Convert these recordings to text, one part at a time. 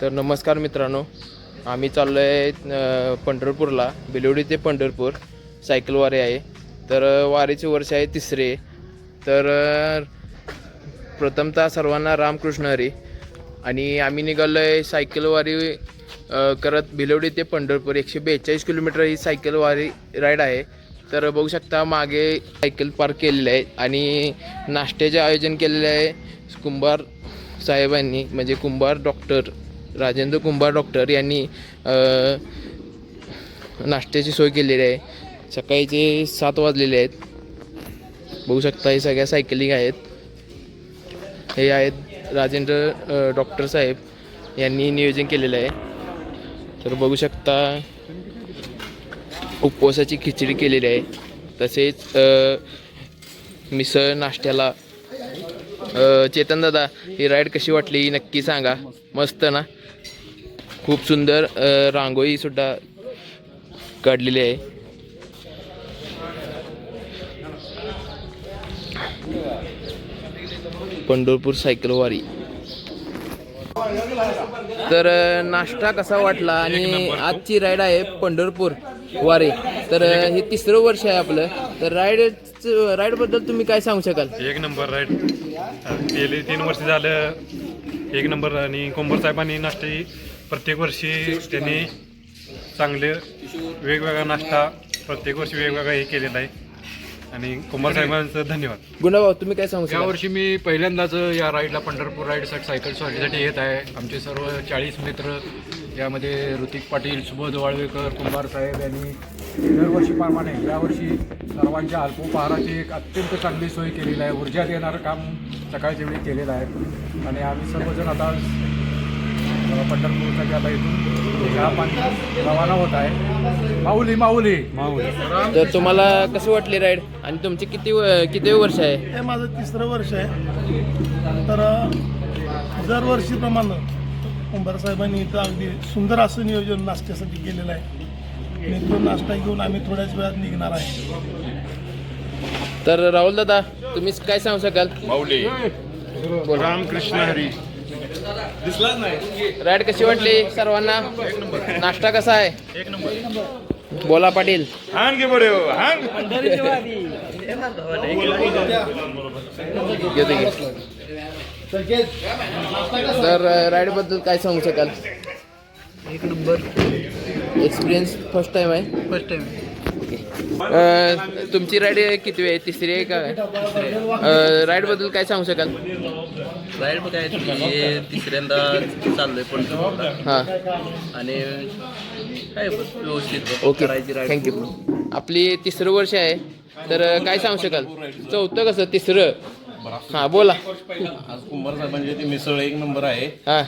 तर नमस्कार मित्रांनो, आम्ही चाललो आहे पंढरपूरला. बिलोडी ते पंढरपूर सायकल वारी आहे. तर वारीचे वर्ष आहे तिसरे. तर प्रथमतः सर्वांना रामकृष्ण हरी. आणि आम्ही निघालो आहे सायकल वारी करत बिलोडी ते पंढरपूर 142 किलोमीटर ही सायकल वारी राईड आहे. तर बघू शकता मागे सायकल पार्क केलेले आहे आणि नाश्त्याचे आयोजन केलेले आहे कुंभार साहेबांनी, म्हणजे कुंभार डॉक्टर राजेंद्र कुंभार डॉक्टर यांनी नाश्त्याची सोय केलेली आहे. सकाळीचे 7 वाजलेले आहेत. बघू शकता हे सगळ्या सायकलिंग आहेत. हे आहेत राजेंद्र डॉक्टर साहेब यांनी नियोजन केलेलं आहे. तर बघू शकता उपवासाची खिचडी केलेली आहे. तसेच मिसळ नाश्त्याला. चेतन दादा, ही राईड कशी वाटली नक्की सांगा. मस्त ना, खूप सुंदर रांगोळी सुद्धा काढलेली आहे. पंढरपूर सायकल वारी. तर नाश्ता कसा वाटला आणि आजची राईड आहे पंढरपूर वारी. तर हे तिसरं वर्ष आहे आपलं. तर राईड बद्दल तुम्ही काय सांगू शकाल? एक नंबर राईड गेली 3 वर्ष झालं, एक नंबर. आणि कुंभार साहेबांनी नाश्ते प्रत्येक वर्षी त्यांनी चांगले वेगवेगळा नाश्ता प्रत्येक वर्षी वेगवेगळा हे केलेला आहे. आणि कुंभार साहेबांचं धन्यवाद. गुणाभाऊ, तुम्ही काय सांगू शकाल? यावर्षी मी पहिल्यांदाच या राईडला पंढरपूर राईडसाठी सायकल स्वारीसाठी येत आहे. आमचे सर्व 40 मित्र, यामध्ये ऋतिक पाटील, सुबोध वाळवेकर, कुंभार साहेब यांनी दरवर्षीप्रमाणे यावर्षी सर्वांच्या अल्पोपहाराची एक अत्यंत चांगली सोय केलेली आहे. ऊर्जा देणारं काम सकाळच्या वेळी केलेलं आहे. आणि आम्ही सर्वजण आता पंढरपूरसाठी आता इथून चहा पाणी रवाना होत आहे. माऊली माऊली माऊली. तर तुम्हाला कसं वाटली राईड आणि तुमचे किती वर्ष आहे? हे माझं 3रं वर्ष आहे. तर दरवर्षीप्रमाणे कुंभार साहेबांनी इथं अगदी सुंदर असं नियोजन नाश्त्यासाठी केलेलं आहे. आणि तो नाश्ता घेऊन आम्ही थोड्याच वेळात निघणार आहे. तर राहुल दादा, तुम्ही काय सांगू शकाल? माऊली रामकृष्ण हरी. राईड कशी वाटली सर्वांना? नाश्ता कसा आहे? एक नंबर. बोला पाटील. हांग बरे हांग. तर राईड बद्दल काय सांगू शकाल? एक नंबर. एक्सपिरियन्स फर्स्ट टाइम आहे? First time. तुमची राईड किती आहे? तिसरी आहे का? राईड बद्दल काय सांगू शकाल? राईड काय तिसऱ्यांदा चाललोय पण हां, आणि काय व्यवस्थित ओके, करायची राईड. थँक्यू. आपली 3रं वर्ष आहे. तर काय सांगू शकाल? 4थं कसं 3रं? हां, बोला. आज कुंभार साहेबांची ती मिसळ एक नंबर आहे. हां,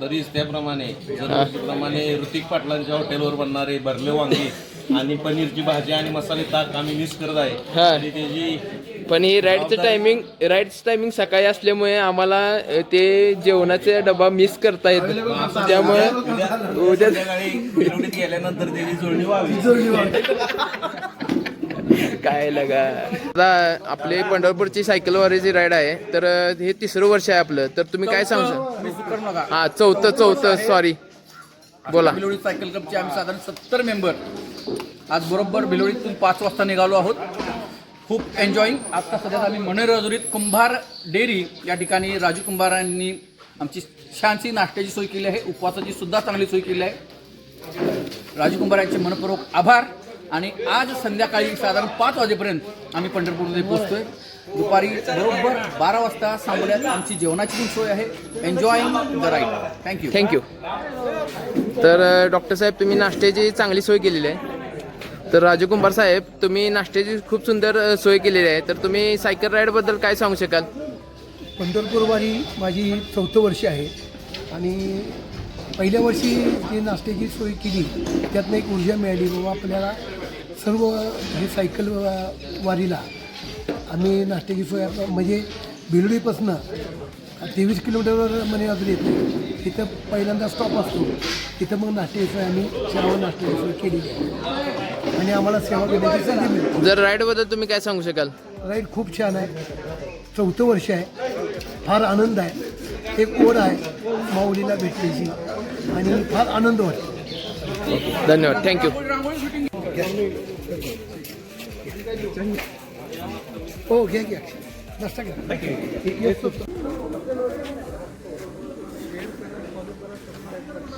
तरीच त्याप्रमाणे दरवर्षीप्रमाणे ऋतिक पाटलांच्या हॉटेलवर बनणारे भरले वांगी आणि पनीरची भाजी आणि मसाले ताक आम्ही मिस करत आहे. हां. आणि त्याची पण ही राईडचं टायमिंग सकाळी असल्यामुळे आम्हाला ते जेवणाचा डबा मिस करता येतो. त्यामुळे उद्या संध्याकाळी बिलोडीत गेल्यानंतर त्याची जुळणी व्हावी. काय लगा. आता आपले पंढरपूरची सायकल वारीची राईड आहे. तर हे 3रं वर्ष आहे आपलं. तर तुम्ही काय सांगू शकता? हां, चौथं सॉरी, बोला. बिलोडी सायकल क्लबचे आम्ही साधारण 70 मेंबर आज बरोबर बिलोडीतून 5 वाजता निघालो आहोत. खूप एन्जॉईंग. आता सध्या आम्ही मनेरजुरीत कुंभार डेअरी या ठिकाणी राजू कुंभारांनी आमची छानशी नाश्त्याची सोय केली आहे. उपवासाची सुद्धा चांगली सोय केली आहे. राजू कुंभार यांचे मनपूर्वक आभार. आणि आज संध्याकाळी साधारण 5 वाजेपर्यंत आम्ही पंढरपूरमध्ये पोहोचतोय. दुपारी बरोबर 12 वाजता सांगोल्यात आमची जेवणाची पण सोय आहे. Enjoying the ride. थँक्यू. तर डॉक्टर साहेब, तुम्ही नाश्त्याची चांगली सोय केलेली आहे. तर राजू कुंभार साहेब, तुम्ही नाश्त्याची खूप सुंदर सोय केलेली आहे. तर तुम्ही सायकल राईडबद्दल काय सांगू शकाल? पंढरपूर वारी माझी 4थं वर्ष आहे. आणि पहिल्या वर्षी जी नाश्त्याची सोय केली त्यातनं एक ऊर्जा मिळाली. बाबा आपल्याला सर्व हे सायकल वारीला आम्ही नाश्त्याची सोय म्हणजे बिलोडीपासनं 23 किलोमीटरवर म्हणे अजून येते. तिथं पहिल्यांदा स्टॉप असतो. तिथं मग नाश्त्याची सोय आम्ही सर्व नाश्त्याची सोय केलेली आहे. आणि आम्हाला सेवा देण्याची संधी मिळते. जर राईडबद्दल तुम्ही काय सांगू शकाल? राईड खूप छान आहे. 4थं वर्ष आहे. फार आनंद आहे. एक ओढ आहे माऊलीला भेटण्याची. आणि फार आनंद वाटतो. धन्यवाद, थँक्यू. हो घ्या घ्या नाश्ता घ्या. येतो.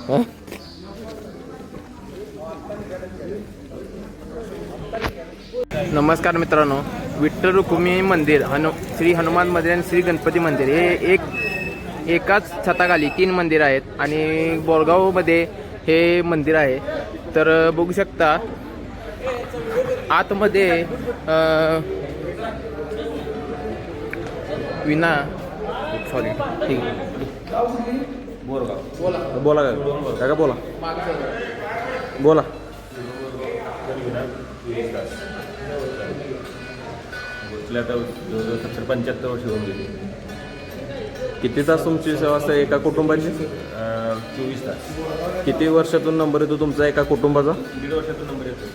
हां नमस्कार मित्रांनो, विठ्ठल रुक्मिणी मंदिर, श्री हनुमान मंदिर आणि श्री गणपती मंदिर हे एकाच छताखाली 3 मंदिर आहेत आणि बोरगावमध्ये हे मंदिर आहे. तर बघू शकता आतमध्ये विना सॉरी ठीक बोला काका बोला बोला. आता 75 वर्ष होऊन गेली. किती तास तुमची सेवा असते एका कुटुंबाची? 24 तास. किती वर्षातून नंबर येतो तुमचा एका कुटुंबाचा? 1.5 वर्षातून नंबर येतो.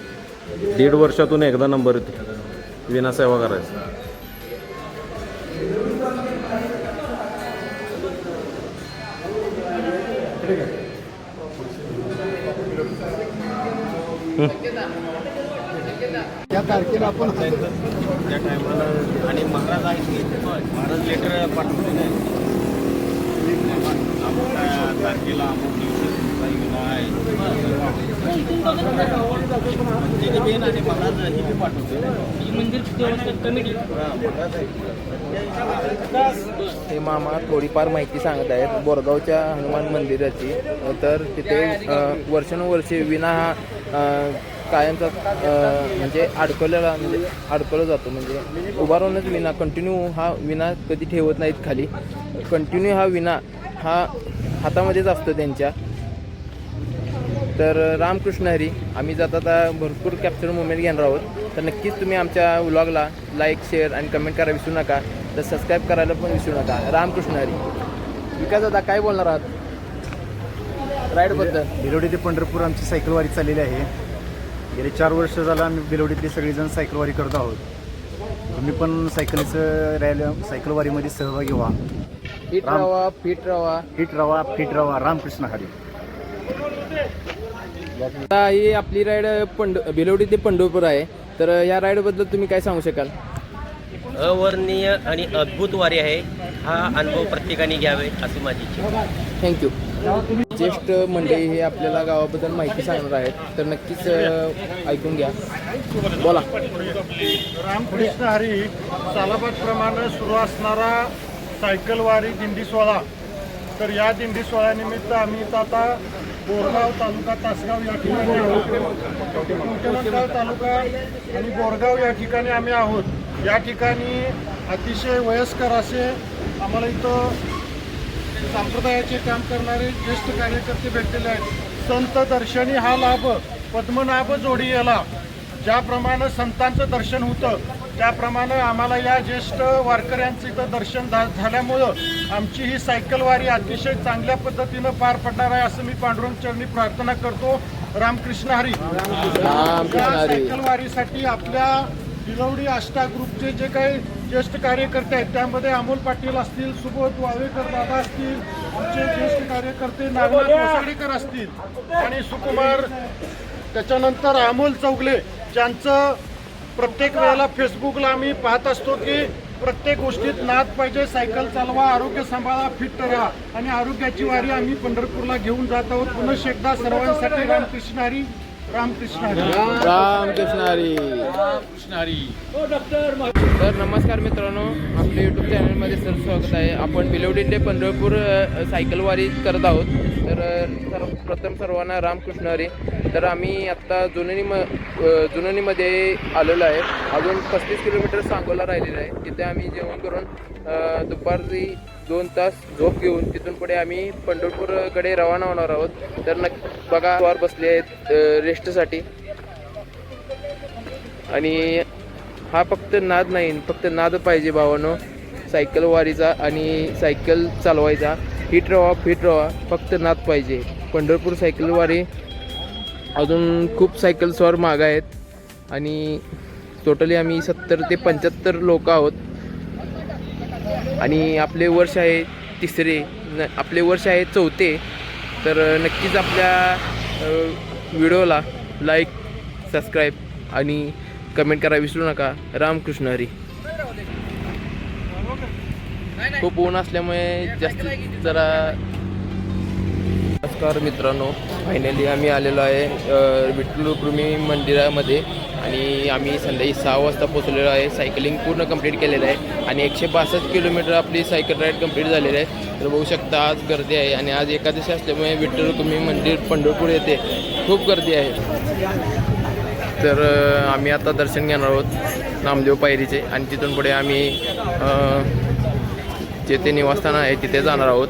1.5 वर्षातून एकदा नंबर येतो विना सेवा करायचा. त्या तारखेला आपण त्या टायमाला आणि महाराज आहेत, महाराज लेटर पाठवले नाही अमुक तारखेला अमुक दिवशी तुमचा विना आहे तिथे बेन आणि महाराज ही बी पाठवते. हे मामा थोडीफार माहिती सांगत आहेत बोरगावच्या हनुमान मंदिराची. तर तिथे वर्षानुवर्षे विना हा कायमचा म्हणजे अडकवला जातो. म्हणजे उभारूनच विना कंटिन्यू हा विना कधी ठेवत नाहीत खाली. कंटिन्यू हा विना हा हातामध्येच असतो त्यांच्या. तर रामकृष्ण हरी. आम्ही जाता भरपूर कॅप्चर मुवमेंट घेणार आहोत. तर नक्कीच तुम्ही आमच्या व्लॉगला लाईक शेअर आणि कमेंट करायला विसरू नका. तर सबस्क्राईब करायला पण विसरू नका. रामकृष्ण हरी. विकास दादा काय बोलणार आहात राईडबद्दल? भिलवडी ते पंढरपूर आमची सायकलवारी चाललेली आहे. गेले 4 वर्ष झालं आम्ही भिलवडीतले सगळेजण सायकलवारी करत आहोत. तुम्ही पण सायकलवारीमध्ये सहभागी व्हा. हिट राहा, फिट राहा. हिट रवा फिट रवा. रामकृष्ण हरी. आता ही आपली राईड भिलवडी ते पंढरपूर आहे. तर या राईडबद्दल तुम्ही काय सांगू शकाल? अवर्णनीय आणि अद्भुत वारी आहे. हा अनुभव प्रत्येकाने घ्यावे अशी माझी इच्छा. थँक्यू. ज्येष्ठ मंडळी हे आपल्याला गावाबद्दल माहिती सांगणार आहेत. तर नक्कीच ऐकून घ्या. बोला. रामकृष्ण हरी सालाबादप्रमाणे सुरू असणारा सायकलवारी दिंडी सोहळा. तर या दिंडी सोहळ्यानिमित्त आम्ही इथं आता बोरगाव तालुका तासगाव या ठिकाणी गाव तालुका आणि बोरगाव या ठिकाणी आम्ही आहोत. या ठिकाणी अतिशय वयस्कर असे आम्हाला इथं संप्रदायाचे काम करणारे ज्येष्ठ कार्यकर्ते भेटलेले आहेत. संत दर्शनी हा लाभ पद्मनाभ जोडी याला. ज्याप्रमाणे संतांचं दर्शन होतं त्याप्रमाणे आम्हाला या ज्येष्ठ वारकऱ्यांचं इथं दर्शन झाल्यामुळं आमची ही सायकलवारी अतिशय चांगल्या पद्धतीनं पार पडणार आहे असं मी पांडुरंग चरणी प्रार्थना करतो. रामकृष्ण हरी. या सायकलवारीसाठी आपल्या भिलवडी आष्टा ग्रुपचे जे काही ज्येष्ठ कार्यकर्ते आहेत त्यामध्ये अमोल पाटील असतील, सुबोध वावेकर दादा असतील, आमचे ज्येष्ठ कार्यकर्ते नागनाथ वसाडेकर असतील आणि सुकुमार, त्याच्यानंतर अमोल चौगले, ज्यांचं प्रत्येक वेळेला फेसबुकला आम्ही पाहत असतो की प्रत्येक गोष्टीत नाद पाहिजे. सायकल चालवा, आरोग्य सांभाळा, फिट राहा आणि आरोग्याची वारी आम्ही पंढरपूरला घेऊन जात आहोत. पुनश्च एकदा सर्वांसाठी रामकृष्ण हरी. रामकृष्ण हरी. रामकृष्ण हरी. तर नमस्कार मित्रांनो, आपल्या यूट्यूब चॅनलमध्ये स्वागत आहे. आपण भिलवडी ते पंढरपूर सायकलवारी करत आहोत. तर सर्वप्रथम सर्वांना रामकृष्ण हरी. तर आम्ही आत्ता जुनोनीमध्ये आलेलो आहे. अजून 35 किलोमीटर सांगोला राहिलेलं आहे. तिथे आम्ही जेवण करून दुपारी 2 तास झोप घेऊन तिथून पुढे आम्ही पंढरपूरकडे रवाना होणार आहोत. तर नक्की बघा, वार बसले आहेत रेस्टसाठी. आणि हा फक्त नाद नाही, फक्त नाद पाहिजे भावानो सायकलवारीचा आणि सायकल चालवायचा. हिट राहा, फिट राहा, फक्त नाद पाहिजे. पंढरपूर सायकलवारी अजून खूप सायकल स्वार माग आहेत आणि टोटली आम्ही 70 ते 75 लोक आहोत. आणि आपले वर्ष आहे 3रे, आपले वर्ष आहे 4थे. तर नक्कीच आपल्या व्हिडिओला लाईक, सबस्क्राईब आणि कमेंट करा विसरू नका. रामकृष्ण हरी. खूप ऊन असल्यामुळे जास्त जरा. नमस्कार मित्रांनो, फायनली आम्ही आलेलो आहे विठ्ठल रुक्मिणी मंदिरामध्ये आणि आम्ही संध्याकाळी 6 वाजता पोहोचलेलो आहे. सायकलिंग पूर्ण कंप्लीट केलेलं आहे आणि 162 किलोमीटर आपली सायकल राईड कंप्लीट झालेली आहे. तर बघू शकता आज गर्दी आहे आणि आज एकादशी असल्यामुळे विठ्ठल रुक्मिणी मंदिर पंढरपूर येथे खूप गर्दी आहे. तर आम्ही आता दर्शन घेणार आहोत नामदेव पायरीचे आणि तिथून पुढे आम्ही जेथे निवासस्थान आहे तिथे जाणार आहोत.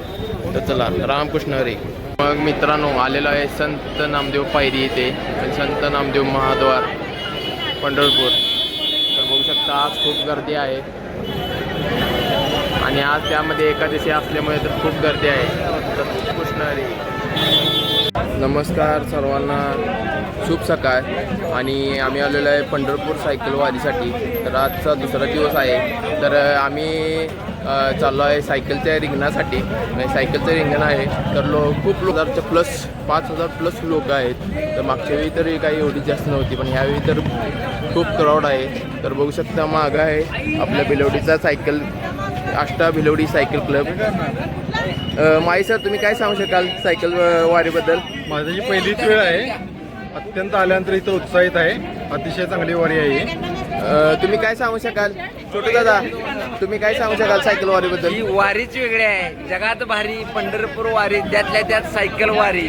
तर चला, रामकृष्ण हरी. मग मित्रांनो, आलेलो आहे संत नामदेव पायरी येथे आणि संत नामदेव महाद्वार पंढरपूर. तर बघू शकता आज खूप गर्दी आहे आणि आज त्यामध्ये एकादशी असल्यामुळे तर खूप गर्दी आहे. तर कृष्ण हरी. नमस्कार सर्वांना, शुभ सकाळ. आणि आम्ही आलेलो आहे पंढरपूर सायकल वारीसाठी. तर आजचा दुसरा दिवस आहे. तर आम्ही चाललो आहे सायकलच्या रिंगणासाठी. सायकलचं रिंगण आहे तर खूप लोकांच्या प्लस 5,000 प्लस लोक आहेत. तर मागच्या वेळी तरी काही एवढी जास्त नव्हती, पण ह्यावेळी तर खूप क्राऊड आहे. तर बघू शकता मागं आहे आपल्या भिलवडीचा cycle Ashta Bhilwadi cycle club. माई सर, तुम्ही काय सांगू शकाल सायकल वारीबद्दल? माझी पहिलीच वेळ आहे. अत्यंत आल्यानंतर इथं उत्साहित आहे. अतिशय चांगली वारी आहे. तुम्ही काय सांगू शकाल? छोटू दादा, तुम्ही काय सांगू शकाल सायकल वारीबद्दल? ही वारीच वेगळी आहे. जगात भारी पंढरपूर वारी, त्यातल्या त्यात सायकल वारी.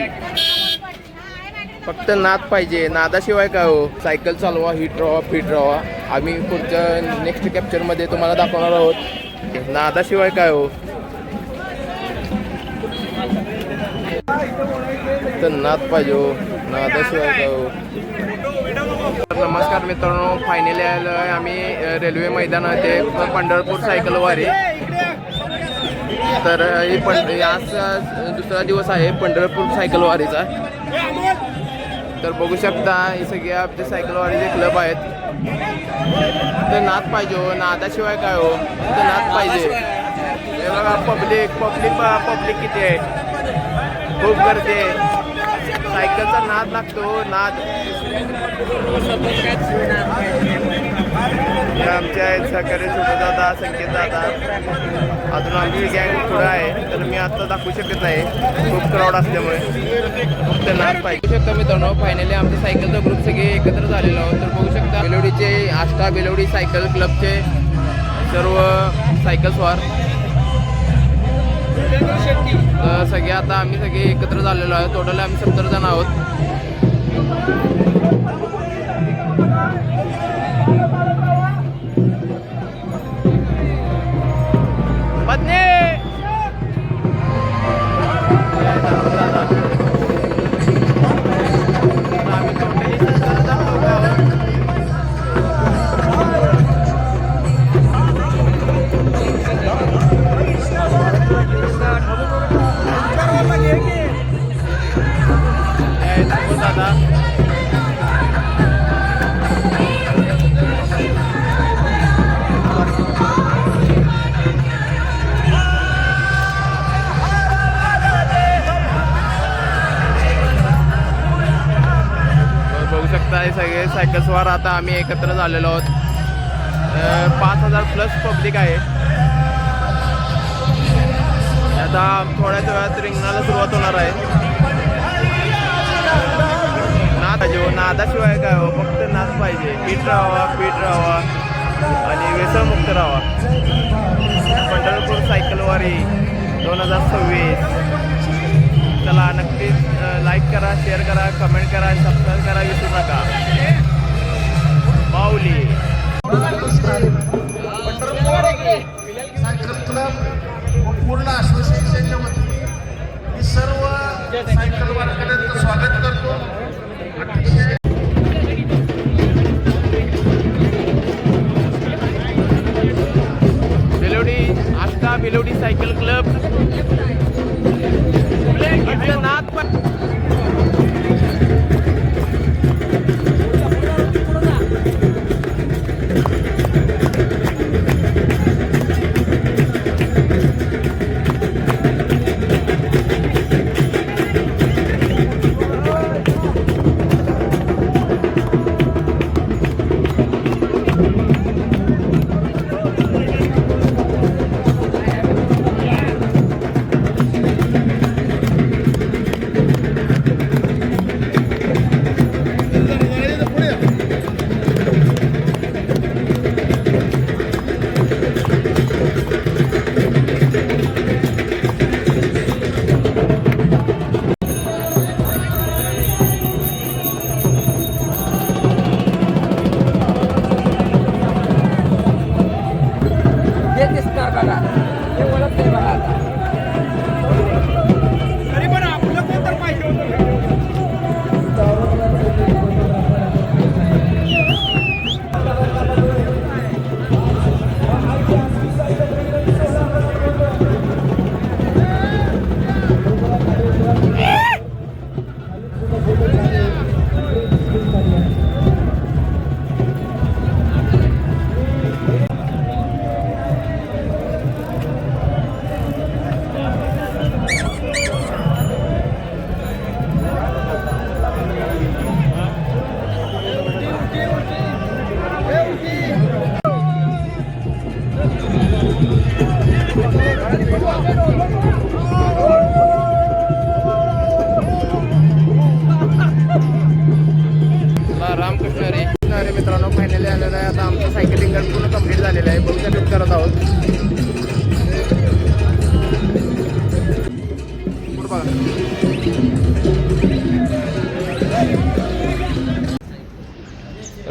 फक्त नाद पाहिजे, नादाशिवाय काय हो. सायकल चालवा, हिट राहा, फिट राहा. आम्ही पुढच्या नेक्स्ट कॅप्चरमध्ये तुम्हाला दाखवणार आहोत. नादाशिवाय काय हो. तर नाद पाहिजे हो, नादाशिवाय काय हो. नमस्कार मित्रांनो, फायनली आलो आहे आम्ही रेल्वे मैदानात पंढरपूर सायकल वारी. तर ही आज दुसरा दिवस आहे पंढरपूर सायकल वारीचा. तर बघू शकता हे सगळे आपले सायकल वारीचे क्लब आहेत. तर नाद पाहिजे हो, नादाशिवाय काय हो. तर नाद पाहिजे. हे बघा पब्लिक किती आहे, खूप गर्दी आहे. सायकलचा नाद लागतो, नाद. आमच्या आहेत सहकारी छोटू दादा, संकेत दादा, अजून आमची गँग पुढं आहे. तर मी आता दाखवू शकत नाही, खूप क्राऊड असल्यामुळे. फक्त नाद पाहिजे. बघू शकता मित्रांनो, फायनली आमच्या सायकलचा ग्रुप सगळे एकत्र झालेलो आहोत. तर बघू शकता भिलवडीचे आष्टा भिलवडी सायकल क्लबचे सर्व सायकल स्वार सगळे आता आम्ही सगळे एकत्र झालेलो आहोत. टोटल आम्ही 70 जण आहोत. सगळे सायकल स्वार आता आम्ही एकत्र झालेलो आहोत. 5,000 प्लस पब्लिक आहे. आता थोड्याच वेळात रिंगणाला सुरुवात होणार आहे. नाद पाहिजे, नादाशिवाय काय हो. फक्त नाद पाहिजे. फिट राहावा आणि व्यसनमुक्त राहावा. पंढरपूर सायकल वारी 2026. चला, नक्कीच लाईक करा, शेअर करा, कमेंट करा, सबस्क्राईब करा विसरू नका. माऊली. पूर्ण असोसिएशनच्या वतीने मी सर्व सायकल वारकऱ्यांचं स्वागत करतो. Bhilwadi Ashta Bhilwadi cycle club. नाद पण रामकृष्ण हरी मित्रांनो, फायनली आलेलं आहे. आता आमचं सायकलिंग पूर्ण कंप्लीट झालेलं आहे. बघू शकत करत आहोत. पुढं बघा.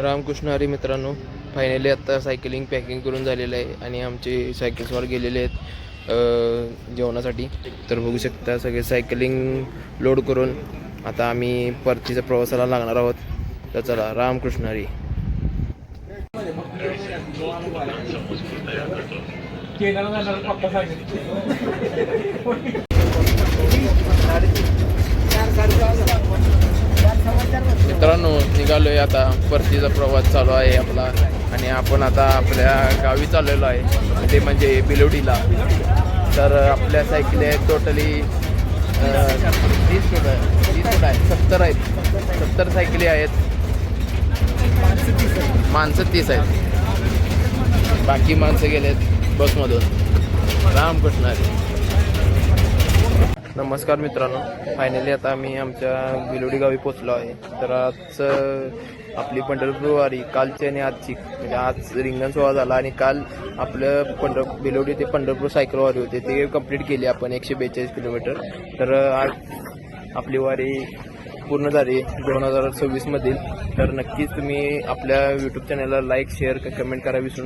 रामकृष्ण हरी मित्रांनो, फायनली आता सायकलिंग पॅकिंग करून झालेलं आहे आणि आमचे सायकल्सवर गेलेले आहेत जेवणासाठी. तर बघू शकता सगळे सायकलिंग लोड करून आता आम्ही परतीच्या प्रवासाला लागणार आहोत. तर चला, रामकृष्ण हरी. मित्रांनो, निघालोय आता. परतीचा प्रवास चालू आहे आपला आणि आपण आता आपल्या गावी चाललेलो आहे, ते म्हणजे बिलोडीला. तर आपल्या सायकली आहेत टोटली 30 फूट आहे, 70 आहेत. 70 सायकली आहेत. माणसं 30 आहेत. बाकी माणसं गेलेत बसमधून. रामकृष्ण हरी. नमस्कार मित्रांनो, फायनली आता आम्ही आमच्या बिलोडी गावी पोचलो आहे. तर आज आपली पंढरपूर वारी कालची आणि आजची, म्हणजे आज रिंगण सोहळा झाला आणि काल आपलं बिलोडी ते पंढरपूर सायकल वारी होते, ते कंप्लीट केली आपण 142 किलोमीटर. तर आज आपली वारी पूर्ण झाली 2026 मधील. तर नक्कीच तुम्ही आपल्या यूट्यूब चॅनलला लाईक, शेअर, कमेंट करा विसरू